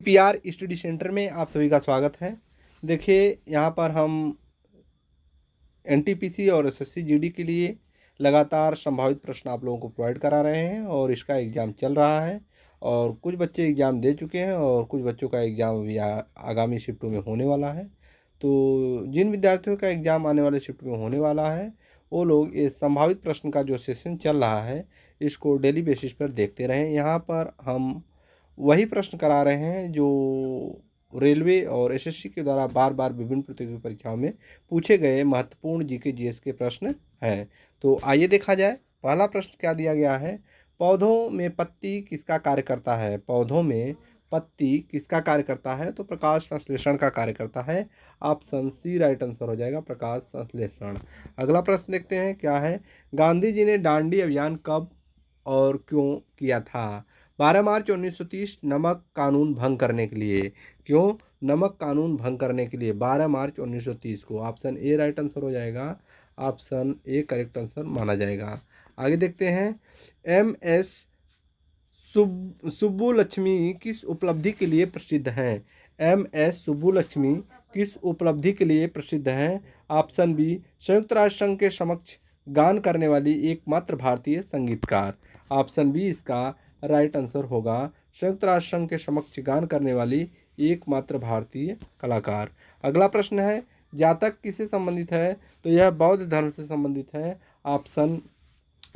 PR study centre में आप सभी का स्वागत है। देखिए यहाँ पर हम एनटीपीसी और एसएससी जीडी के लिए लगातार संभावित प्रश्न आप लोगों को प्रोवाइड करा रहे हैं और इसका एग्ज़ाम चल रहा है और कुछ बच्चे एग्ज़ाम दे चुके हैं और कुछ बच्चों का एग्ज़ाम अभी आगामी शिफ्टों में होने वाला है। तो जिन विद्यार्थियों का एग्ज़ाम आने वाले शिफ्ट में होने वाला है वो लोग ये संभावित प्रश्न का जो सेशन चल रहा है इसको डेली बेसिस पर देखते रहें। यहाँ पर हम वही प्रश्न करा रहे हैं जो रेलवे और एसएससी के द्वारा बार बार विभिन्न प्रतियोगी परीक्षाओं में पूछे गए महत्वपूर्ण जीके जीएस के प्रश्न हैं। तो आइए देखा जाए। पहला प्रश्न क्या दिया गया है, पौधों में पत्ती किसका कार्य करता है। पौधों में पत्ती किसका कार्य करता है, तो प्रकाश संश्लेषण का कार्य करता है। ऑप्शन सी राइट आंसर हो जाएगा, प्रकाश संश्लेषण। अगला प्रश्न देखते हैं क्या है, गांधी जी ने दांडी अभियान कब और क्यों किया था। 12 मार्च 1930 नमक कानून भंग करने के लिए। क्यों नमक कानून भंग करने के लिए 12 मार्च 1930 को। ऑप्शन ए राइट आंसर हो जाएगा, ऑप्शन ए करेक्ट आंसर माना जाएगा। आगे देखते हैं, एम एस सुब्बुलक्ष्मी किस उपलब्धि के लिए प्रसिद्ध हैं। एम एस सुब्बुलक्ष्मी किस उपलब्धि के लिए प्रसिद्ध हैं। ऑप्शन बी संयुक्त राष्ट्र संघ के समक्ष गान करने वाली एकमात्र भारतीय संगीतकार। ऑप्शन बी इसका राइट आंसर होगा, संयुक्त राष्ट्र संघ के समक्ष गान करने वाली एकमात्र भारतीय कलाकार। अगला प्रश्न है, जातक किससे संबंधित है, तो यह बौद्ध धर्म से संबंधित है। ऑप्शन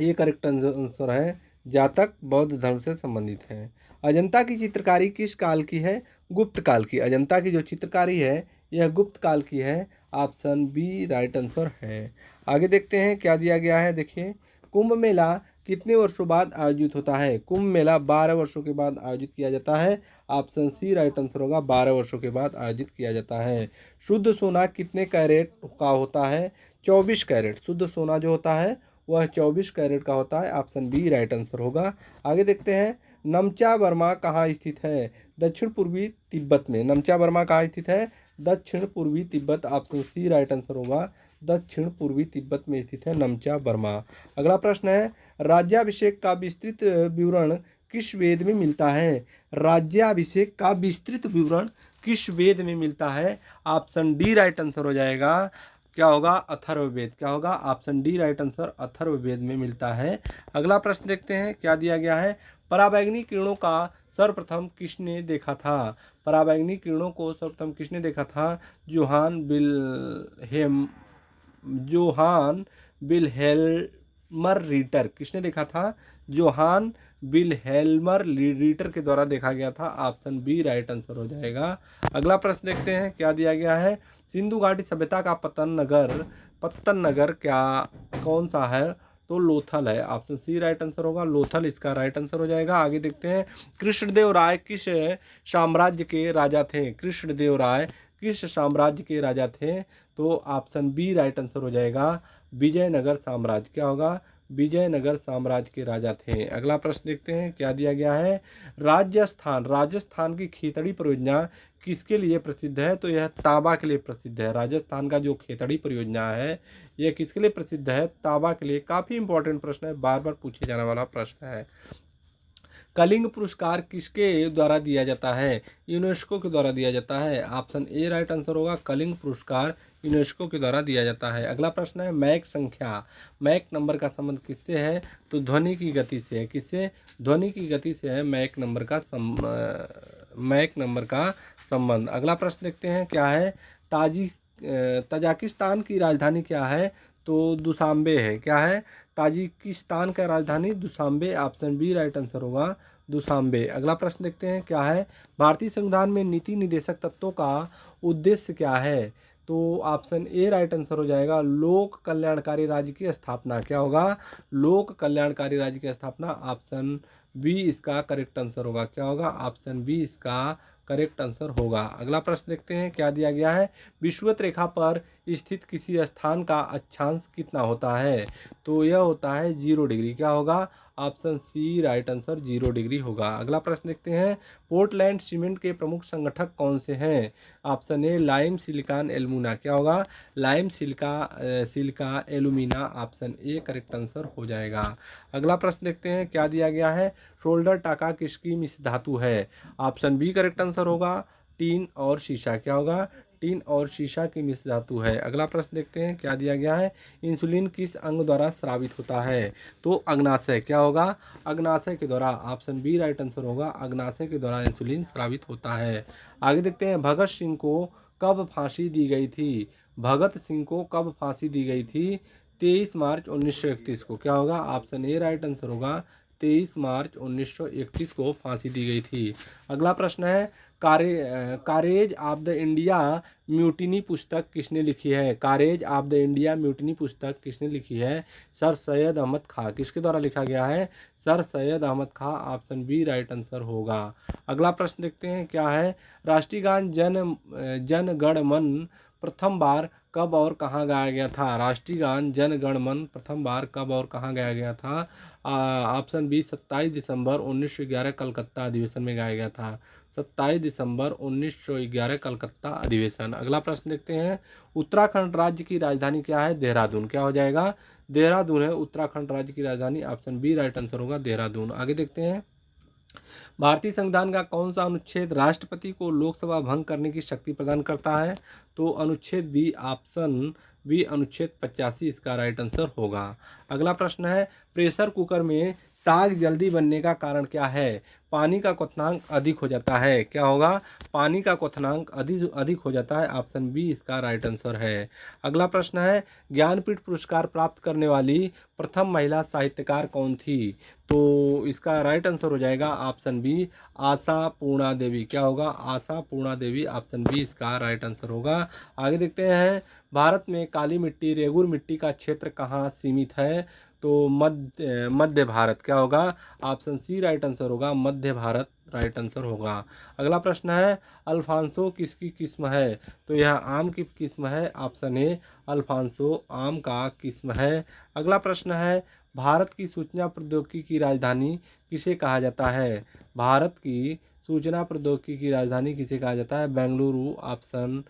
ए करेक्ट आंसर है, जातक बौद्ध धर्म से संबंधित है। अजंता की चित्रकारी किस काल की है, गुप्त काल की। अजंता की जो चित्रकारी है यह गुप्त काल की है। ऑप्शन बी राइट आंसर है। आगे देखते हैं क्या दिया गया है। देखिए, कुंभ मेला कितने वर्षों बाद आयोजित होता है। कुंभ मेला 12 वर्षों के बाद आयोजित किया जाता है। ऑप्शन सी राइट आंसर होगा, 12 वर्षों के बाद आयोजित किया जाता है। शुद्ध सोना कितने कैरेट का होता है, 24 कैरेट। शुद्ध सोना जो होता है वह 24 कैरेट का होता है। ऑप्शन बी राइट आंसर होगा। आगे देखते हैं, नमचा बर्मा कहाँ स्थित है, दक्षिण पूर्वी तिब्बत में। नमचा बर्मा कहाँ स्थित है, दक्षिण पूर्वी तिब्बत। ऑप्शन सी राइट आंसर होगा, दक्षिण पूर्वी तिब्बत में स्थित है नमचा बर्मा। अगला प्रश्न है, राज्याभिषेक का विस्तृत विवरण किस वेद में मिलता है। राज्याभिषेक का विस्तृत विवरण किस वेद में मिलता है। ऑप्शन डी राइट आंसर हो जाएगा, क्या होगा, अथर्ववेद। क्या होगा, option D right answer, Atharvaveda में मिलता है। अगला प्रश्न देखते हैं क्या दिया गया है, पराबैंगनी किरणों का सर्वप्रथम किसने देखा था। पराबैंगनी किरणों को सर्वप्रथम किसने देखा था, जोहान विल्हेल्मर रीटर। किसने देखा था, जोहान विल्हेल्मर रीटर के द्वारा देखा गया था। ऑप्शन बी राइट आंसर हो जाएगा। अगला प्रश्न देखते हैं क्या दिया गया है, सिंधु घाटी सभ्यता का पत्तन नगर क्या कौन सा है, तो लोथल है। ऑप्शन सी राइट आंसर होगा, लोथल इसका राइट आंसर हो जाएगा। आगे देखते हैं, कृष्णदेव राय किस साम्राज्य के राजा थे। कृष्णदेव राय किस साम्राज्य के राजा थे, तो ऑप्शन बी राइट आंसर हो जाएगा, विजयनगर साम्राज्य। क्या होगा, विजयनगर साम्राज्य के राजा थे। अगला प्रश्न देखते हैं क्या दिया गया है, राजस्थान की खेतड़ी परियोजना किसके लिए प्रसिद्ध है, तो यह तांबा के लिए प्रसिद्ध है। राजस्थान का जो खेतड़ी परियोजना है यह किसके लिए प्रसिद्ध है, तांबा के लिए। काफ़ी इंपॉर्टेंट प्रश्न है, बार बार पूछे जाने वाला प्रश्न है। कलिंग पुरस्कार किसके द्वारा दिया जाता है, यूनेस्को के द्वारा दिया जाता है। ऑप्शन ए राइट आंसर होगा, कलिंग पुरस्कार यूनेस्को के द्वारा दिया जाता है। अगला प्रश्न है, मैक संख्या, मैक नंबर का संबंध किससे है, तो ध्वनि की गति से है। किससे, ध्वनि की गति से है मैक नंबर का संबंध। अगला प्रश्न देखते हैं क्या है, ताजिकिस्तान की राजधानी क्या है, तो दुशांबे है। क्या है, ताजिकिस्तान का राजधानी Dushanbe. Option B right answer होगा, दुशांबे। अगला प्रश्न देखते हैं क्या है, भारतीय संविधान में नीति निर्देशक तत्वों का उद्देश्य क्या है, तो ऑप्शन ए राइट आंसर हो जाएगा, लोक कल्याणकारी राज्य की स्थापना। क्या होगा, लोक कल्याणकारी राज्य की स्थापना। ऑप्शन बी इसका करेक्ट आंसर होगा। क्या होगा, ऑप्शन बी इसका करेक्ट आंसर होगा। अगला प्रश्न देखते हैं क्या दिया गया है, विषुवत रेखा पर स्थित किसी स्थान का अक्षांश कितना होता है, तो यह होता है 0 डिग्री। क्या होगा, option C right answer 0 degree होगा। अगला प्रश्न देखते हैं, पोर्टलैंड सीमेंट के प्रमुख संगठक कौन से हैं? Option A lime silicon alumina, क्या होगा? Lime silica alumina, option A correct answer हो जाएगा। अगला प्रश्न देखते हैं, क्या दिया गया है? शोल्डर टाका किसकी मिश्र धातु है? ऑप्शन बी करेक्ट आंसर होगा। टीन और शीशा, क्या होगा? टीन और शीशा की मिश्र धातु है। अगला प्रश्न देखते हैं, क्या दिया गया है? इंसुलिन किस अंग द्वारा स्रावित होता है? तो अग्नाशय, क्या होगा? अग्नाशय के द्वारा, ऑप्शन बी राइट आंसर होगा। अग्नाशय के द्वारा इंसुलिन स्रावित होता है। आगे देखते हैं, भगत सिंह को कब फांसी दी गई थी? भगत सिंह को कब फांसी दी गई थी? 23 मार्च 1931 को, क्या होगा? ऑप्शन ए राइट आंसर होगा। 23 मार्च 1931 को फांसी दी गई थी। अगला प्रश्न है, कारेज ऑफ द इंडिया म्यूटिनी पुस्तक किसने लिखी है? कारेज ऑफ द इंडिया म्यूटिनी पुस्तक किसने लिखी है? सर सैयद अहमद खां, किसके द्वारा लिखा गया है? सर सैयद अहमद खां, ऑप्शन बी राइट आंसर होगा। अगला प्रश्न देखते हैं, क्या है? राष्ट्रीय गान जन गण मन प्रथम बार कब और कहाँ गाया गया था? राष्ट्रीय गान जन गण मन प्रथम बार कब और कहाँ गाया गया था? ऑप्शन बी 27 दिसंबर 1911 कलकत्ता अधिवेशन में गाया गया था। 27 दिसंबर 1911 कलकत्ता अधिवेशन। अगला प्रश्न देखते हैं, उत्तराखंड राज्य की राजधानी क्या है? देहरादून, क्या हो जाएगा? देहरादून है उत्तराखंड राज्य की राजधानी, ऑप्शन बी राइट आंसर होगा देहरादून। आगे देखते हैं, भारतीय संविधान का कौन सा अनुच्छेद राष्ट्रपति को लोकसभा भंग करने की शक्ति प्रदान करता है? तो अनुच्छेद बी, ऑप्शन बी अनुच्छेद 85 इसका राइट आंसर होगा। अगला प्रश्न है, प्रेशर कुकर में साग जल्दी बनने का कारण क्या है? पानी का क्वथनांक अधिक हो जाता है, क्या होगा? पानी का क्वथनांक अधिक हो जाता है, ऑप्शन बी इसका राइट आंसर है। अगला प्रश्न है, ज्ञानपीठ पुरस्कार प्राप्त करने वाली प्रथम महिला साहित्यकार कौन थी? तो इसका राइट आंसर हो जाएगा ऑप्शन बी आशा पूर्णा देवी, क्या होगा? आशा पूर्णा देवी, ऑप्शन बी इसका राइट आंसर होगा। आगे देखते हैं, भारत में काली मिट्टी रेगुर मिट्टी का क्षेत्र कहाँ सीमित है? तो मध्य भारत, क्या होगा? ऑप्शन सी राइट आंसर होगा, मध्य भारत राइट आंसर होगा। अगला प्रश्न है, अल्फांसो किसकी किस्म है? तो यह आम की किस्म है, ऑप्शन ए अल्फांसो आम का किस्म है। अगला प्रश्न है, भारत की सूचना प्रौद्योगिकी की राजधानी किसे कहा जाता है? भारत की सूचना प्रौद्योगिकी की राजधानी किसे कहा जाता है? Bengaluru, option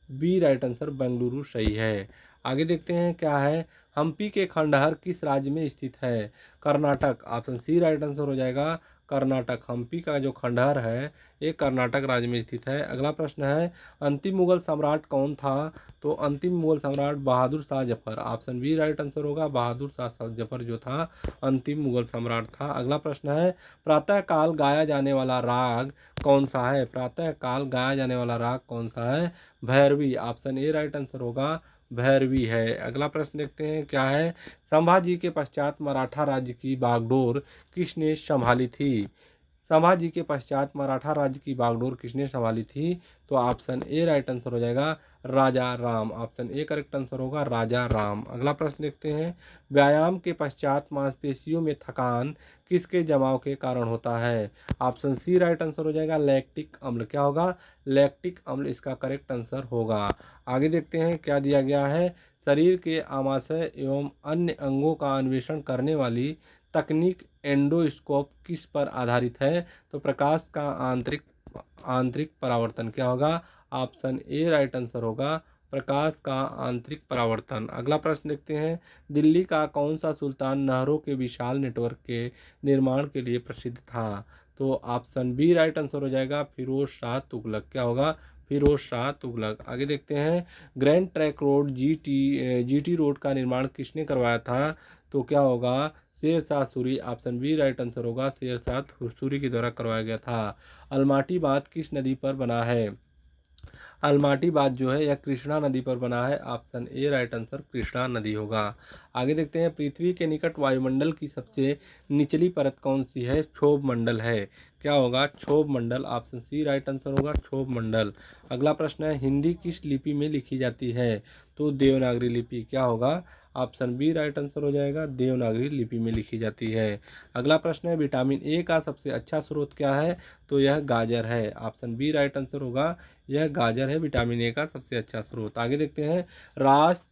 B right answer Bengaluru सही है। आगे देखते हैं, क्या है? हम्पी के खंडहर किस राज्य में स्थित है? Karnataka, option C right answer हो जाएगा कर्नाटक। हम्पी का जो खंडहर है ये कर्नाटक राज्य में स्थित है। अगला प्रश्न है, अंतिम मुगल सम्राट कौन था? तो अंतिम मुगल सम्राट Bahadur Shah Zafar, option B right answer होगा। बहादुर शाह जफर जो था अंतिम मुगल सम्राट था। अगला प्रश्न है, प्रातः काल गाया जाने वाला राग कौन सा है? प्रातः काल गाया जाने वाला राग कौन सा है? Bhairavi, option A right answer होगा भैरवी है। अगला प्रश्न देखते हैं, क्या है? संभाजी के पश्चात मराठा राज्य की बागडोर किसने संभाली थी? संभाजी के पश्चात मराठा राज्य की बागडोर किसने संभाली थी? तो ऑप्शन ए राइट आंसर हो जाएगा Raja Ram, option A correct answer होगा राजा राम। अगला प्रश्न देखते हैं, व्यायाम के पश्चात मांसपेशियों में थकान किसके जमाव के कारण होता है? ऑप्शन सी राइट आंसर हो जाएगा लैक्टिक अम्ल, क्या होगा? लैक्टिक अम्ल इसका करेक्ट आंसर होगा। आगे देखते हैं, क्या दिया गया है? शरीर के आमाशय एवं अन्य अंगों का अन्वेषण करने वाली तकनीक एंडोस्कोप किस पर आधारित है? तो प्रकाश का आंतरिक परावर्तन, क्या होगा? ऑप्शन ए राइट आंसर होगा प्रकाश का आंतरिक परावर्तन। अगला प्रश्न देखते हैं, दिल्ली का कौन सा सुल्तान नहरों के विशाल नेटवर्क के निर्माण के लिए प्रसिद्ध था? तो ऑप्शन बी राइट आंसर हो जाएगा फिरोज शाह तुगलक, क्या होगा? फिरोज शाह तुगलक। आगे देखते हैं, Grand Trunk Road GT road का निर्माण किसने करवाया था? तो क्या होगा? Sher Shah Suri, option B right answer होगा शेर शाह सूरी के द्वारा करवाया गया था। अलमाटी बांध किस नदी पर बना है? अलमाटी बांध जो है यह कृष्णा नदी पर बना है, option A right answer Krishna नदी होगा। आगे देखते हैं, पृथ्वी के निकट वायुमंडल की सबसे निचली परत कौन सी है? क्षोभ मंडल है, क्या होगा? क्षोभ मंडल, ऑप्शन सी राइट आंसर होगा क्षोभ मंडल। अगला प्रश्न है, हिंदी किस लिपि में लिखी जाती है? तो देवनागरी लिपि, क्या होगा? ऑप्शन बी राइट आंसर हो जाएगा देवनागरी लिपि में लिखी जाती है। अगला प्रश्न है, विटामिन ए का सबसे अच्छा स्रोत क्या है? तो यह गाजर है, ऑप्शन बी राइट आंसर होगा यह गाजर है विटामिन ए का सबसे अच्छा स्रोत। आगे देखते हैं, रास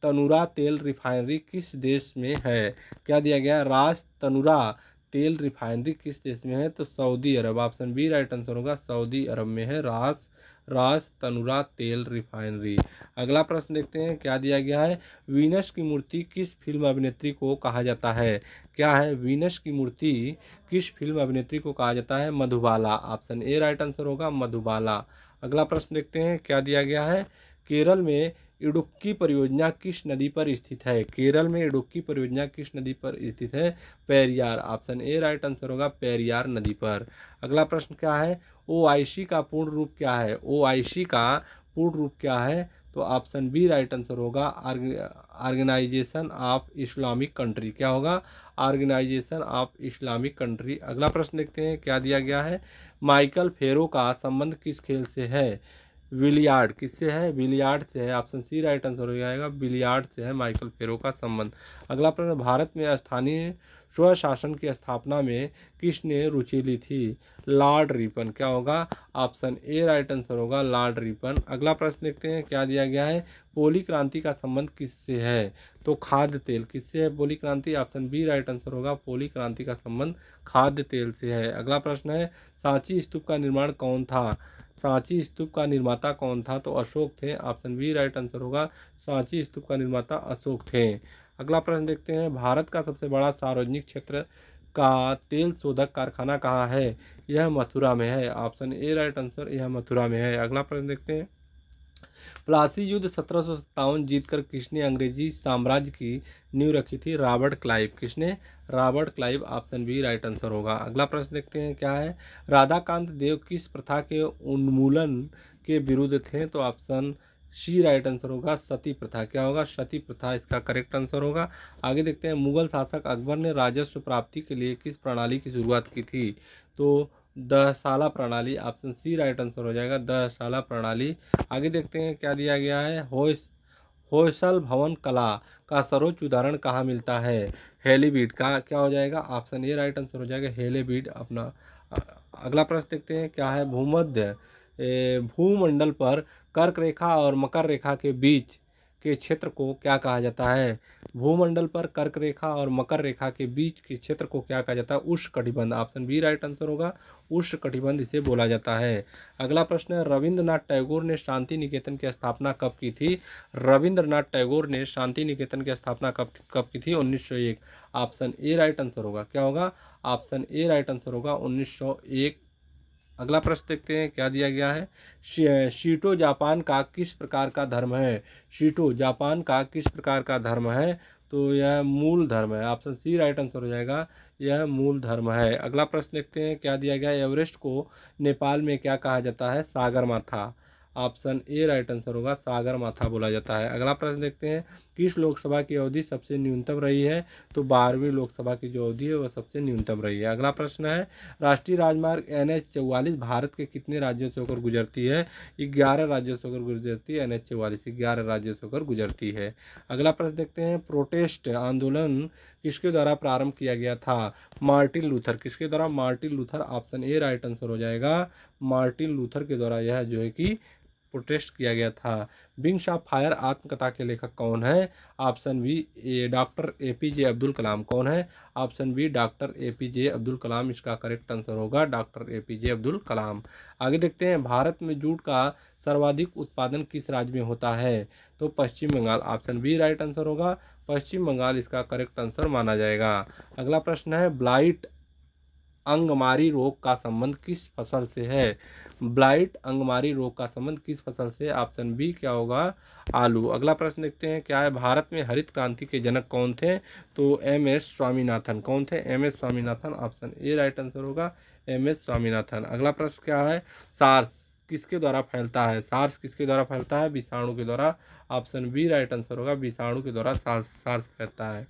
तनुरा तेल रिफाइनरी किस देश में है? क्या दिया गया? रास तनुरा तेल रिफाइनरी किस देश में है? तो सऊदी अरब। ऑप्शन बी राइट आंसर होगा, सऊदी अरब में है रास तनुरा तेल रिफाइनरी। अगला प्रश्न देखते हैं, क्या दिया गया है? वीनस की मूर्ति किस फिल्म अभिनेत्री को कहा जाता है? क्या है? वीनस की मूर्ति किस फिल्म अभिनेत्री को कहा जाता है? Madhubala. Option A right answer होगा, मधुबाला। अगला प्रश्न देखते हैं, क्या दिया गया है? केरल में इडुक्की परियोजना किस नदी पर स्थित है? केरल में इडुक्की परियोजना किस नदी पर स्थित है? Periyar. Option A right answer होगा, पेरियार नदी पर। अगला प्रश्न क्या है? ओआईसी का पूर्ण रूप क्या है? ओआईसी का पूर्ण रूप क्या है? तो ऑप्शन बी राइट आंसर होगा, ऑर्गेनाइजेशन ऑफ इस्लामिक कंट्री। क्या होगा? Organisation of Islamic Country. अगला प्रश्न देखते हैं, क्या दिया गया है? माइकल फेरो का संबंध किस खेल से है? बिलियार्ड। किससे है? बिलियार्ड से है। ऑप्शन सी राइट आंसर हो जाएगा, बिलियार्ड से है माइकल फेरो का संबंध। अगला प्रश्न, भारत में स्थानीय स्वशासन की स्थापना में किसने रुचि ली थी? Lord Ripon. क्या होगा? ऑप्शन ए राइट आंसर होगा, लॉर्ड रिपन। अगला प्रश्न देखते हैं, क्या दिया गया है? पोली क्रांति का संबंध किससे है? तो खाद्य तेल। किससे है पोली क्रांति? ऑप्शन बी राइट आंसर होगा, पोली क्रांति का संबंध खाद्य तेल से है। अगला प्रश्न है, सांची स्तूप का निर्माण कौन था? सांची स्तूप का निर्माता कौन था? तो अशोक थे। ऑप्शन बी राइट आंसर होगा, सांची स्तूप का निर्माता अशोक थे। अगला प्रश्न देखते हैं, भारत का सबसे बड़ा सार्वजनिक क्षेत्र का तेल शोधक कारखाना कहाँ है? यह मथुरा में है। ऑप्शन ए राइट आंसर, यह मथुरा में है। अगला प्रश्न देखते हैं, प्लासी युद्ध 1757 जीतकर किसने अंग्रेजी साम्राज्य की नींव रखी थी? Robert Clive. किसने? Robert Clive. Option B right answer होगा। अगला प्रश्न देखते हैं, क्या है? राधाकांत देव किस प्रथा के उन्मूलन के विरुद्ध थे? तो ऑप्शन सी राइट आंसर होगा, सती प्रथा। क्या होगा? सती प्रथा इसका करेक्ट आंसर होगा। आगे देखते हैं, मुगल शासक अकबर ने राजस्व प्राप्ति के लिए किस प्रणाली की शुरुआत की थी? तो दहसाला प्रणाली। ऑप्शन सी राइट आंसर हो जाएगा, दहसाला प्रणाली। आगे देखते हैं, क्या दिया गया है? होयसल भवन कला का सर्वोच्च उदाहरण कहाँ मिलता है? हेलीबीड का। क्या हो जाएगा? ऑप्शन ए राइट आंसर हो जाएगा, हेलीबीड अपना। अगला प्रश्न देखते हैं, क्या है? भूमंडल पर कर्क रेखा और मकर रेखा के बीच के क्षेत्र को क्या कहा जाता है? भूमंडल पर कर्क रेखा और मकर रेखा के बीच के क्षेत्र को क्या कहा जाता है? उष्णकटिबंध। ऑप्शन बी राइट आंसर होगा, उष्णकटिबंध इसे बोला जाता है। अगला प्रश्न है, रविंद्रनाथ टैगोर ने शांति निकेतन की स्थापना कब की थी? रविंद्रनाथ टैगोर ने शांति निकेतन की स्थापना कब की थी? 1901। ऑप्शन ए राइट आंसर होगा। क्या होगा? ऑप्शन ए राइट आंसर होगा, 1901। अगला प्रश्न देखते हैं, क्या दिया गया है? शीटो जापान का किस प्रकार का धर्म है? शीटो जापान का किस प्रकार का धर्म है? तो यह मूल धर्म है। ऑप्शन सी राइट आंसर हो जाएगा, यह मूल धर्म है। अगला प्रश्न देखते हैं, क्या दिया गया है? एवरेस्ट को नेपाल में क्या कहा जाता है? सागर माथा। ऑप्शन ए राइट आंसर होगा, सागर माथा बोला जाता है। अगला प्रश्न देखते हैं, किस लोकसभा की अवधि सबसे न्यूनतम रही है? तो 12वीं लोकसभा की जो अवधि है वह सबसे न्यूनतम रही है। अगला प्रश्न है, राष्ट्रीय राजमार्ग NH 44 भारत के कितने राज्यों से होकर गुजरती है? 11 राज्यों से होकर गुजरती है। NH 44 11 राज्यों से होकर गुजरती है। अगला प्रश्न देखते हैं, प्रोटेस्ट आंदोलन किसके द्वारा प्रारंभ किया गया था? Martin Luther. किसके द्वारा? Martin Luther. Option A right answer हो जाएगा, मार्टिन लूथर के द्वारा यह जो है कि प्रोटेस्ट किया गया था। विंग्स ऑफ फायर आत्मकथा के लेखक कौन है? Option B doctor APJ Abdul Kalam. कौन है? Option B doctor APJ Abdul Kalam इसका करेक्ट आंसर होगा, डॉक्टर APJ अब्दुल कलाम। आगे देखते हैं, भारत में जूट का सर्वाधिक उत्पादन किस राज्य में होता है? तो Paschim Bangal. Option B right answer होगा, पश्चिम बंगाल इसका करेक्ट आंसर माना जाएगा। अगला प्रश्न है, ब्लाइट अंगमारी रोग का संबंध किस फसल से है? ब्लाइट अंगमारी रोग का संबंध किस फसल से? ऑप्शन बी क्या होगा? आलू। अगला प्रश्न देखते हैं, क्या है? भारत में हरित क्रांति के जनक कौन थे? तो MS स्वामीनाथन। कौन थे? MS Swaminathan. Option A right answer होगा, MS स्वामीनाथन। अगला प्रश्न क्या है? सार्स किसके द्वारा फैलता है? सार्स किसके द्वारा फैलता है? विषाणु के द्वारा। ऑप्शन बी राइट आंसर होगा, विषाणु के द्वारा सार्स फैलता है।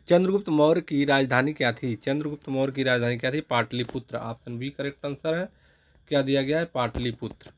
चंद्रगुप्त मौर्य की राजधानी क्या थी? चंद्रगुप्त मौर्य की राजधानी क्या थी? Pataliputra. Option B correct answer है। क्या दिया गया है? पाटलिपुत्र।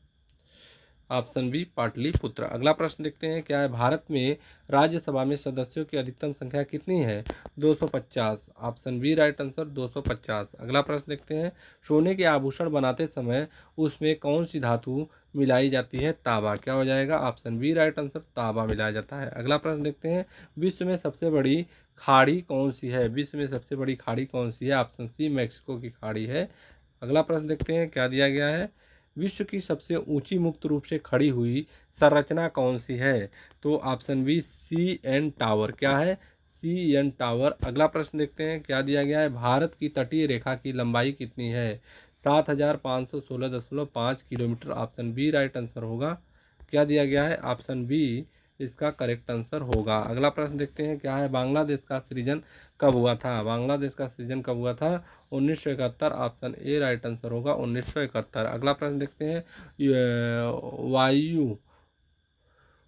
Option B Pataliputra. अगला प्रश्न देखते हैं क्या है, भारत में राज्यसभा में सदस्यों की अधिकतम संख्या कितनी है? 250। Option B right answer 250। अगला प्रश्न देखते हैं, सोने के आभूषण बनाते समय उसमें कौन सी धातु मिलाई जाती है? तांबा। क्या हो जाएगा? ऑप्शन बी राइट आंसर तांबा मिलाया जाता है। अगला प्रश्न देखते हैं, विश्व में सबसे बड़ी खाड़ी कौन सी है? विश्व में सबसे बड़ी खाड़ी कौन सी है? ऑप्शन सी मैक्सिको की खाड़ी है। अगला प्रश्न देखते हैं क्या दिया गया है, विश्व की सबसे ऊंची मुक्त रूप से खड़ी हुई संरचना कौन सी है? तो option B C N Tower. क्या है? C N Tower. अगला प्रश्न देखते हैं क्या दिया गया है, भारत की तटीय रेखा की लंबाई कितनी है? 7516.5 kilometre. Option B right answer होगा। क्या दिया गया है? ऑप्शन बी इसका करेक्ट आंसर होगा। अगला प्रश्न देखते हैं क्या है, बांग्लादेश का सृजन कब हुआ था? बांग्लादेश का सृजन कब हुआ था? 1971। ऑप्शन ए राइट आंसर होगा 1971। अगला प्रश्न देखते हैं,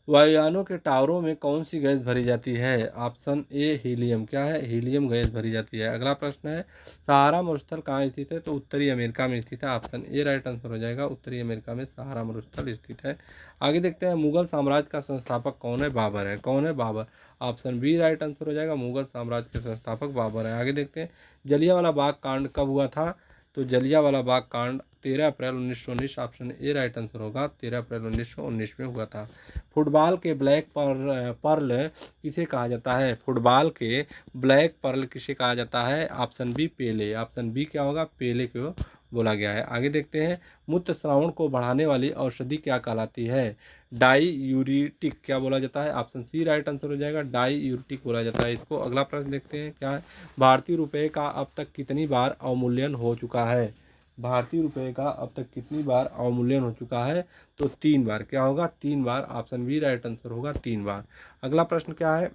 वायुयानों के टावरों में कौन सी गैस भरी जाती है? Option A helium. क्या है? हीलियम गैस भरी जाती है। अगला प्रश्न है, सहारा मरुस्थल कहाँ स्थित है? तो उत्तरी अमेरिका में स्थित है। ऑप्शन ए राइट आंसर हो जाएगा, उत्तरी अमेरिका में सहारा मरुस्थल स्थित है। आगे देखते हैं, मुगल साम्राज्य का संस्थापक कौन है? बाबर है। कौन है? Babur. Option B right answer हो जाएगा, मुगल साम्राज्य के संस्थापक बाबर है। आगे देखते हैं, जलियांवाला बाग कांड कब हुआ था? तो जलियांवाला बाग कांड 13 अप्रैल 1919। ऑप्शन ए राइट आंसर होगा, 13 अप्रैल 1919 में हुआ था। फुटबॉल के ब्लैक पर्ल किसे कहा जाता है? फुटबॉल के ब्लैक पर्ल किसे कहा जाता है? ऑप्शन बी पेले। ऑप्शन बी क्या होगा? पेले को बोला गया है। आगे देखते हैं, मूत्र श्रावण को बढ़ाने वाली औषधि क्या कहलाती है? डाई यूरिटिक। क्या बोला जाता है? ऑप्शन सी राइट आंसर हो जाएगा, डाई यूरिटिक बोला जाता है इसको। अगला प्रश्न देखते हैं क्या है, भारतीय रुपये का अब तक कितनी बार अवमूल्यन हो चुका है? भारतीय रुपये का अब तक कितनी बार अवमूल्यन हो चुका है? तो 3 बार। क्या होगा? 3 बार। ऑप्शन बी राइट आंसर होगा, 3 बार। अगला प्रश्न क्या है,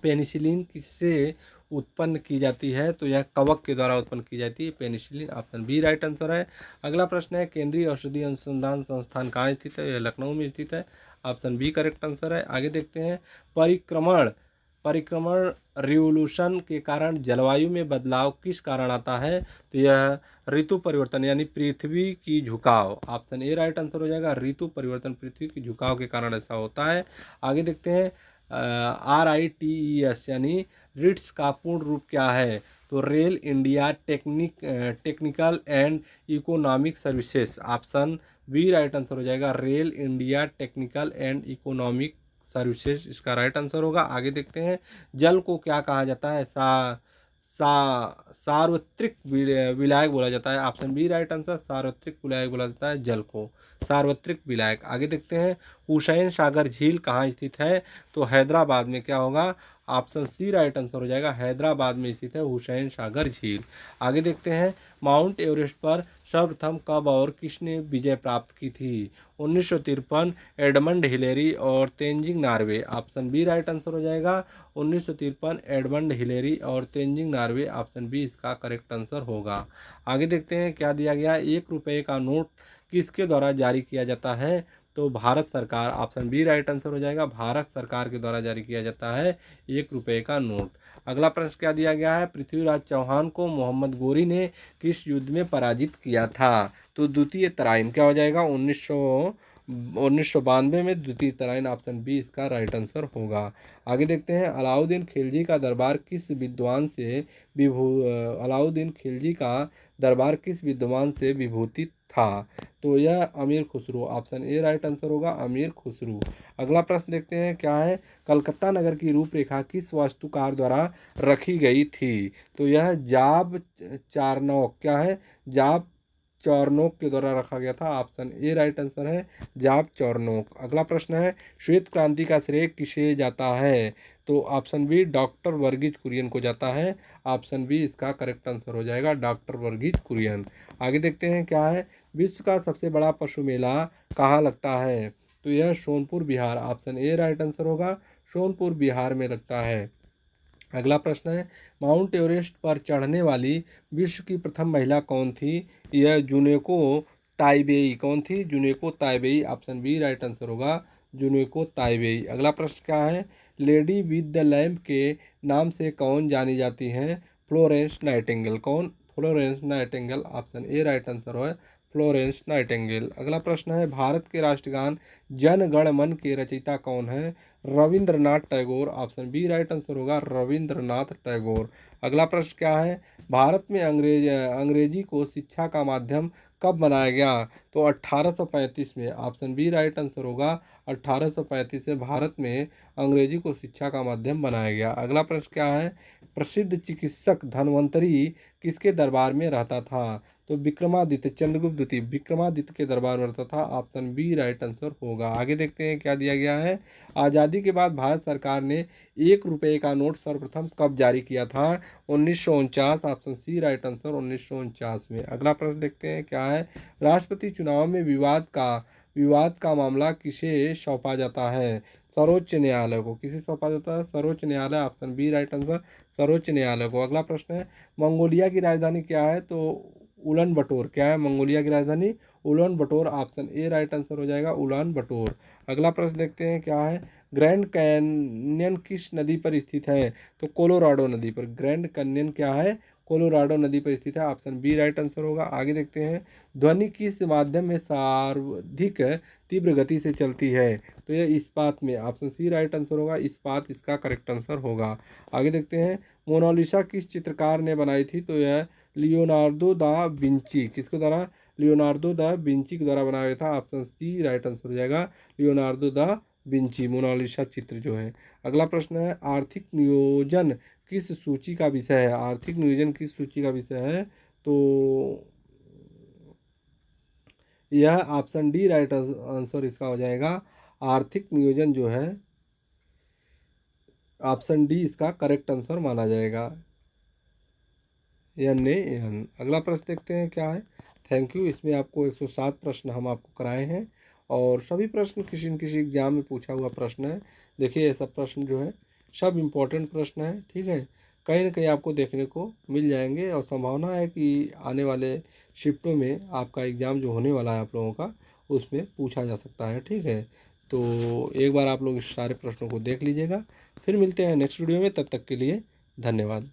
पेनिसिलिन किससे उत्पन्न की जाती है? तो यह कवक के द्वारा उत्पन्न की जाती है penicillin. Option B right answer है। अगला प्रश्न है, केंद्रीय औषधि अनुसंधान संस्थान कहाँ स्थित है? यह लखनऊ में स्थित है। ऑप्शन बी करेक्ट आंसर है। आगे देखते हैं, परिक्रमण परिक्रमण रिवोल्यूशन के कारण जलवायु में बदलाव किस कारण आता है? तो यह ऋतु परिवर्तन यानी पृथ्वी की झुकाव। ऑप्शन ए राइट आंसर हो जाएगा, ऋतु परिवर्तन पृथ्वी की झुकाव के कारण ऐसा होता है। आगे देखते हैं, RITES यानी रिट्स का पूर्ण रूप क्या है? तो Rail India Technical and Economic Services. Option B right answer हो जाएगा, Rail India Technical and Economic Services इसका राइट आंसर होगा। आगे देखते हैं, जल को क्या कहा जाता है? सार्वत्रिक विलायक बोला जाता है। ऑप्शन बी राइट आंसर, सार्वत्रिक विलायक बोला जाता है जल को, सार्वत्रिक विलायक। आगे देखते हैं, हुसैन सागर झील कहाँ स्थित है? तो हैदराबाद में। क्या होगा? ऑप्शन सी राइट आंसर हो जाएगा, हैदराबाद में स्थित है हुसैन सागर झील। आगे देखते हैं, माउंट एवरेस्ट पर सर्वप्रथम कब और किसने विजय प्राप्त की थी? 1953, एडमंड हिलेरी और Tenzing Norgay. Option B right answer हो जाएगा, 1953 एडमंड हिलेरी और तेंजिंग नॉर्वे। ऑप्शन बी इसका करेक्ट आंसर होगा। आगे देखते हैं क्या दिया गया, 1 रुपये का नोट किसके द्वारा जारी किया जाता है? तो भारत सरकार। ऑप्शन बी राइट आंसर हो जाएगा, भारत सरकार के द्वारा जारी किया जाता है 1 रुपये का नोट। अगला प्रश्न क्या दिया गया है, पृथ्वीराज चौहान को मोहम्मद गोरी ने किस युद्ध में पराजित किया था? तो द्वितीय तराइन। क्या हो जाएगा? 1992 में द्वितीय तराइन। ऑप्शन बी इसका राइट आंसर होगा। आगे देखते हैं, अलाउद्दीन खिलजी का दरबार किस विद्वान से अलाउद्दीन खिलजी का दरबार किस विद्वान से विभूतित था? तो यह अमीर Khusro. Option A right answer होगा, अमीर खुसरो। अगला प्रश्न देखते हैं क्या है, कलकत्ता नगर की रूपरेखा किस वास्तुकार द्वारा रखी गई थी? तो यह जाब चारनोक। क्या है? जाब चौरनोक के द्वारा रखा गया था। ऑप्शन ए राइट आंसर है, जाब चौरनोक। अगला प्रश्न है, श्वेत क्रांति का श्रेय किसे जाता है? तो option B doctor Verghese Kurien को जाता है। ऑप्शन बी इसका करेक्ट आंसर हो जाएगा, डॉक्टर वर्गीज कुरियन। आगे देखते हैं क्या है, विश्व का सबसे बड़ा पशु मेला कहाँ लगता है? तो यह Sonpur Bihar. Option A right answer होगा, सोनपुर बिहार में लगता है। अगला प्रश्न है, माउंट एवरेस्ट पर चढ़ने वाली विश्व की प्रथम महिला कौन थी? यह जुनेको ताइबेई। कौन थी? जुनेको ताइबेई। ऑप्शन बी राइट आंसर होगा, जुनेको ताइबेई। अगला प्रश्न क्या है, लेडी विद द लैम्प के नाम से कौन जानी जाती हैं? Florence Nightingale. कौन? Florence Nightingale. Option A right answer है, फ्लोरेंस नाइटिंगेल। अगला प्रश्न है, भारत के राष्ट्रगान जन गण मन के रचयिता कौन है? Rabindranath Tagore. Option B right answer होगा रविंद्रनाथ टैगोर। अगला प्रश्न क्या है, भारत में अंग्रेजी को शिक्षा का माध्यम कब बनाया गया? तो 1835 में। ऑप्शन बी राइट आंसर होगा 1835 में भारत में अंग्रेजी को शिक्षा का माध्यम बनाया गया। अगला प्रश्न क्या है, प्रसिद्ध चिकित्सक धन्वंतरी किसके दरबार में रहता था? तो विक्रमादित्य, चंद्रगुप्त द्वितीय विक्रमादित्य के दरबार में रहता था। ऑप्शन बी राइट आंसर होगा। आगे देखते हैं क्या दिया गया है। आज़ादी के बाद भारत सरकार ने 1 रुपये का नोट सर्वप्रथम कब जारी किया था? 1949। ऑप्शन सी राइट आंसर 1949 में। अगला प्रश्न देखते हैं क्या है, राष्ट्रपति चुनाव में विवाद का मामला किसे सौंपा जाता है? सर्वोच्च न्यायालय को। किसे सौंपा जाता है? सर्वोच्च न्यायालय। ऑप्शन बी राइट आंसर सर्वोच्च न्यायालय को। अगला प्रश्न है, मंगोलिया की राजधानी क्या है? तो उलान बटोर। क्या है मंगोलिया की राजधानी? उलान बटोर। ऑप्शन ए राइट आंसर हो जाएगा उलान बटोर। अगला प्रश्न देखते हैं क्या है, ग्रैंड कैन्यन किस नदी पर स्थित है? तो कोलोराडो नदी पर। ग्रैंड कैन्यन क्या है? कोलोराडो नदी पर स्थित है। ऑप्शन बी राइट आंसर होगा। आगे देखते हैं, ध्वनि किस माध्यम में सर्वाधिक तीव्र गति से चलती है? तो यह इस्पात में। ऑप्शन सी राइट आंसर होगा इस्पात, इसका करेक्ट आंसर होगा। आगे देखते हैं, मोनालिसा किस चित्रकार ने बनाई थी? तो यह लियोनार्डो दा विंची। किसके द्वारा? लियोनार्डो दा विंची के द्वारा बनाया गया था। ऑप्शन सी राइट आंसर हो जाएगा लियोनार्डो दा विंची, मोनालिसा चित्र जो है। अगला प्रश्न है, आर्थिक नियोजन किस सूची का विषय है? आर्थिक नियोजन किस सूची का विषय है? तो यह ऑप्शन डी राइट आंसर इसका हो जाएगा। आर्थिक नियोजन जो है ऑप्शन डी इसका करेक्ट आंसर माना जाएगा। एन। अगला प्रश्न देखते हैं क्या है। Thank you. इसमें आपको 107 प्रश्न हम आपको कराए हैं और सभी प्रश्न किसी न किसी एग्जाम में पूछा हुआ प्रश्न है। देखिए ये सब प्रश्न जो है सब इम्पोर्टेंट प्रश्न है, ठीक है। कहीं ना कहीं आपको देखने को मिल जाएंगे और संभावना है कि आने वाले शिफ्टों में आपका एग्ज़ाम जो होने वाला है आप लोगों का उसमें पूछा जा सकता है, ठीक है। तो एक बार आप लोग इस सारे प्रश्नों को देख लीजिएगा। फिर मिलते हैं नेक्स्ट वीडियो में, तब तक के लिए धन्यवाद।